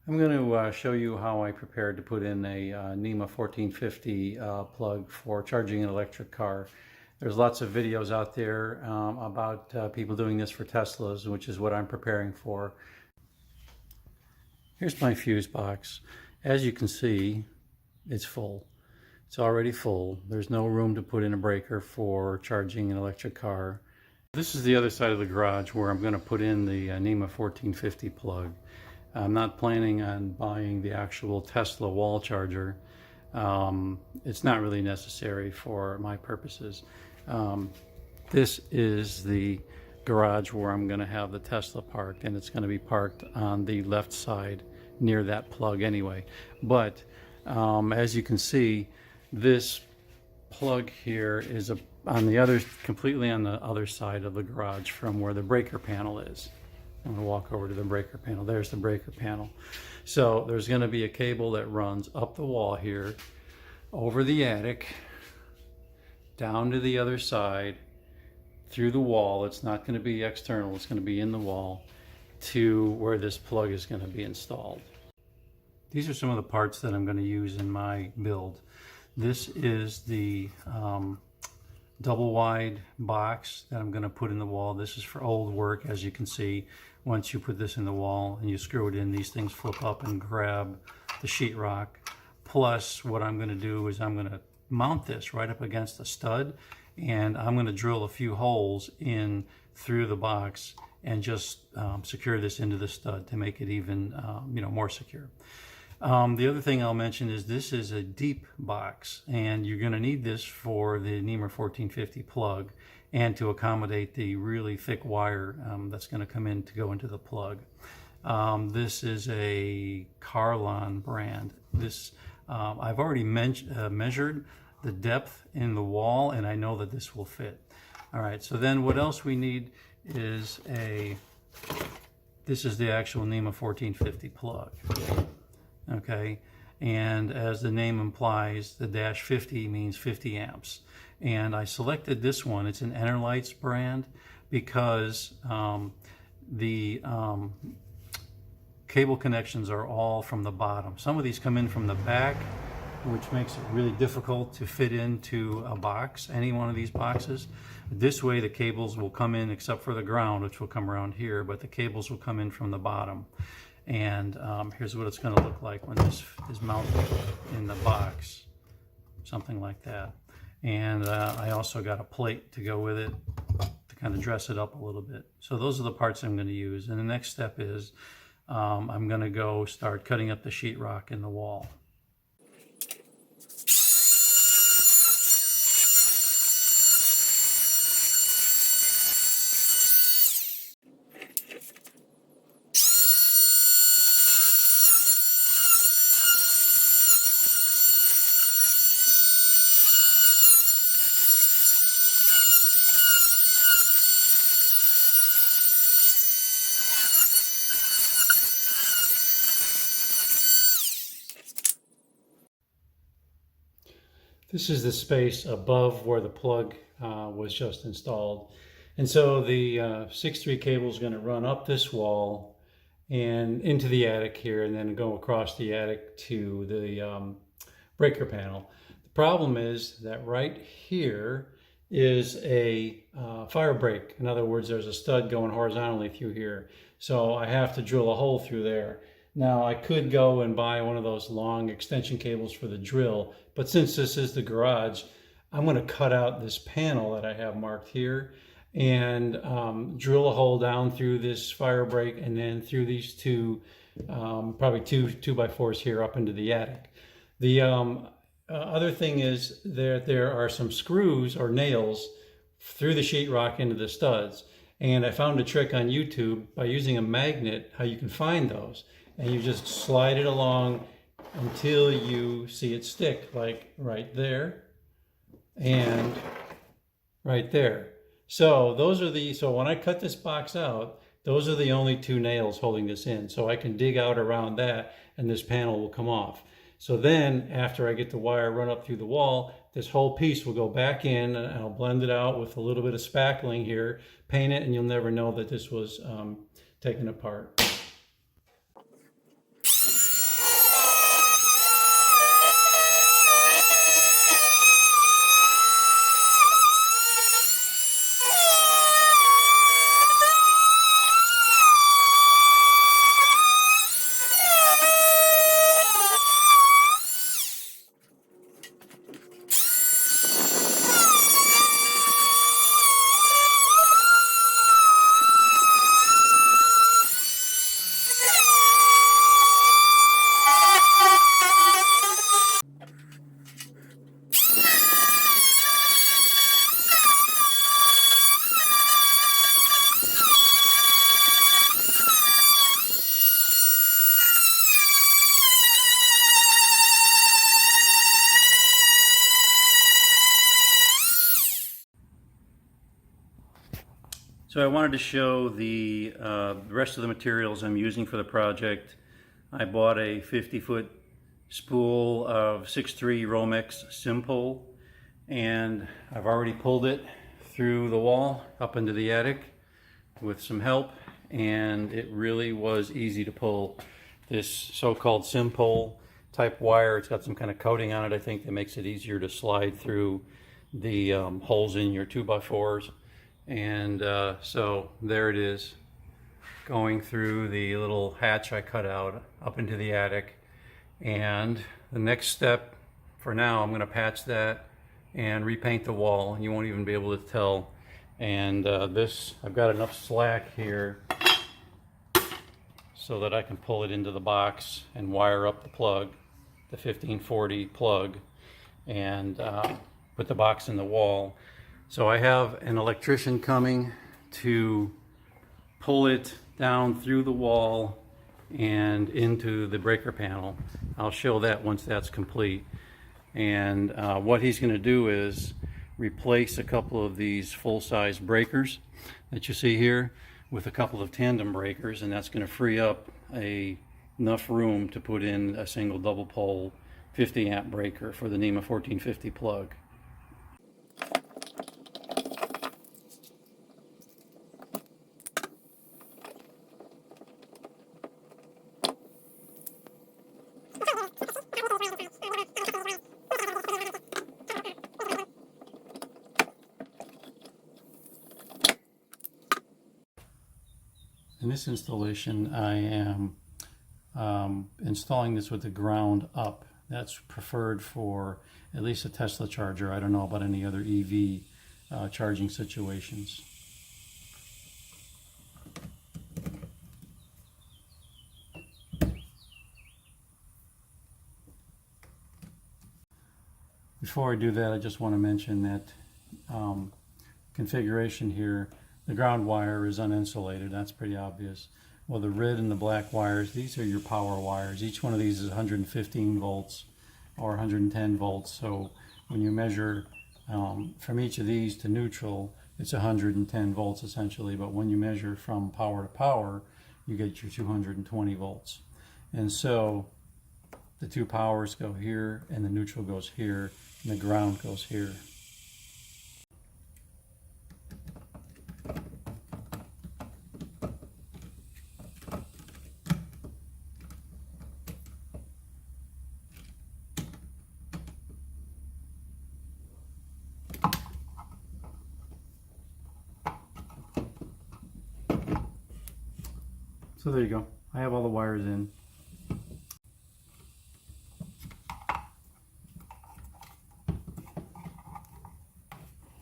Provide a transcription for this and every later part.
I'm going to show you how I prepared to put in a NEMA 1450 plug for charging an electric car. There's lots of videos out there about people doing this for Teslas, which is what I'm preparing for. Here's my fuse box. As you can see, it's full. It's already full. There's no room to put in a breaker for charging an electric car. This is the other side of the garage where I'm going to put in the NEMA 1450 plug. I'm not planning on buying the actual Tesla wall charger. It's not really necessary for my purposes. This is the garage where I'm going to have the Tesla parked, and it's going to be parked on the left side near that plug anyway. But as you can see, this plug here is completely on the other side of the garage from where the breaker panel is. I'm going to walk over to the breaker panel. There's the breaker panel. So there's going to be a cable that runs up the wall here, over the attic, down to the other side, through the wall. It's not going to be external. It's going to be in the wall to where this plug is going to be installed. These are some of the parts that I'm going to use in my build. This is the double wide box that I'm going to put in the wall. This is for old work. As you can see, once you put this in the wall and you screw it in, these things flip up and grab the sheetrock. Plus, what I'm going to do is I'm going to mount this right up against the stud, and I'm going to drill a few holes in through the box and just secure this into the stud to make it even more secure. The other thing I'll mention is this is a deep box, and you're going to need this for the NEMA 1450 plug and to accommodate the really thick wire that's going to come in to go into the plug. This is a Carlon brand. This I've already measured the depth in the wall, and I know that this will fit. All right, so then what else we need is this is the actual NEMA 1450 plug. Okay, and as the name implies, the dash 50 means 50 amps. And I selected this one. It's an Enerlights brand because the cable connections are all from the bottom. Some of these come in from the back, which makes it really difficult to fit into a box, any one of these boxes. This way the cables will come in, except for the ground, which will come around here, but the cables will come in from the bottom. And here's what it's going to look like when this is mounted in the box, something like that. And I also got a plate to go with it to kind of dress it up a little bit. So those are the parts I'm going to use. And the next step is I'm going to go start cutting up the sheetrock in the wall. This is the space above where the plug was just installed. And so the 6-3 cable is going to run up this wall and into the attic here, and then go across the attic to the breaker panel. The problem is that right here is a fire break. In other words, there's a stud going horizontally through here. So I have to drill a hole through there. Now I could go and buy one of those long extension cables for the drill, but since this is the garage, I'm going to cut out this panel that I have marked here and drill a hole down through this fire break and then through these two, probably two 2x4s here up into the attic. The other thing is there are some screws or nails through the sheetrock into the studs. And I found a trick on YouTube by using a magnet, how you can find those. And you just slide it along until you see it stick, like right there and right there. So those are so when I cut this box out, those are the only two nails holding this in. So I can dig out around that and this panel will come off. So then after I get the wire run up through the wall, this whole piece will go back in, and I'll blend it out with a little bit of spackling here, paint it, and you'll never know that this was taken apart. So I wanted to show the rest of the materials I'm using for the project. I bought a 50-foot spool of 6.3 Romex Simpole, and I've already pulled it through the wall up into the attic with some help, and it really was easy to pull. This so-called Simpole type wire, it's got some kind of coating on it, I think, that makes it easier to slide through the holes in your 2x4s. And so there it is, going through the little hatch I cut out up into the attic. And the next step for now, I'm going to patch that and repaint the wall, and you won't even be able to tell. And this, I've got enough slack here so that I can pull it into the box and wire up the plug, the 1540 plug, and put the box in the wall. So I have an electrician coming to pull it down through the wall and into the breaker panel. I'll show that once that's complete. And what he's going to do is replace a couple of these full-size breakers that you see here with a couple of tandem breakers, and that's going to free up enough room to put in a single double pole 50 amp breaker for the NEMA 1450 plug. In this installation, I am installing this with the ground up. That's preferred for at least a Tesla charger. I don't know about any other EV charging situations. Before I do that, I just want to mention that configuration here, the ground wire is uninsulated. That's pretty obvious. Well, the red and the black wires, these are your power wires. Each one of these is 115 volts or 110 volts. So when you measure from each of these to neutral, it's 110 volts essentially. But when you measure from power to power, you get your 220 volts. And so the two powers go here, and the neutral goes here, and the ground goes here. So there you go. I have all the wires in.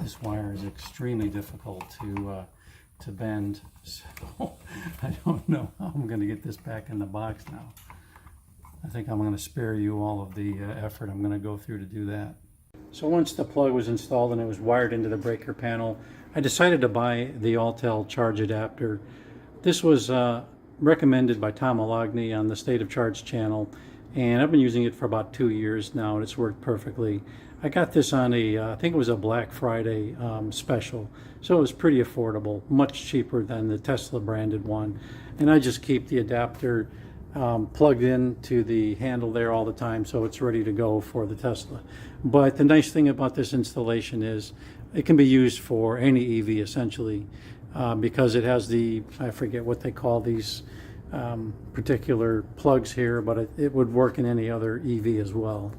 This wire is extremely difficult to bend, so I don't know how I'm going to get this back in the box now. I think I'm going to spare you all of the effort I'm going to go through to do that. So once the plug was installed and it was wired into the breaker panel, I decided to buy the Altel charge adapter. This was recommended by Tom Alogny on the State of Charge channel, and I've been using it for about 2 years now, and it's worked perfectly. I got this on I think it was a Black Friday special, so it was pretty affordable, much cheaper than the Tesla branded one. And I just keep the adapter plugged in to the handle there all the time, so it's ready to go for the Tesla. But the nice thing about this installation is it can be used for any EV essentially, because it has I forget what they call these particular plugs here, but it would work in any other EV as well.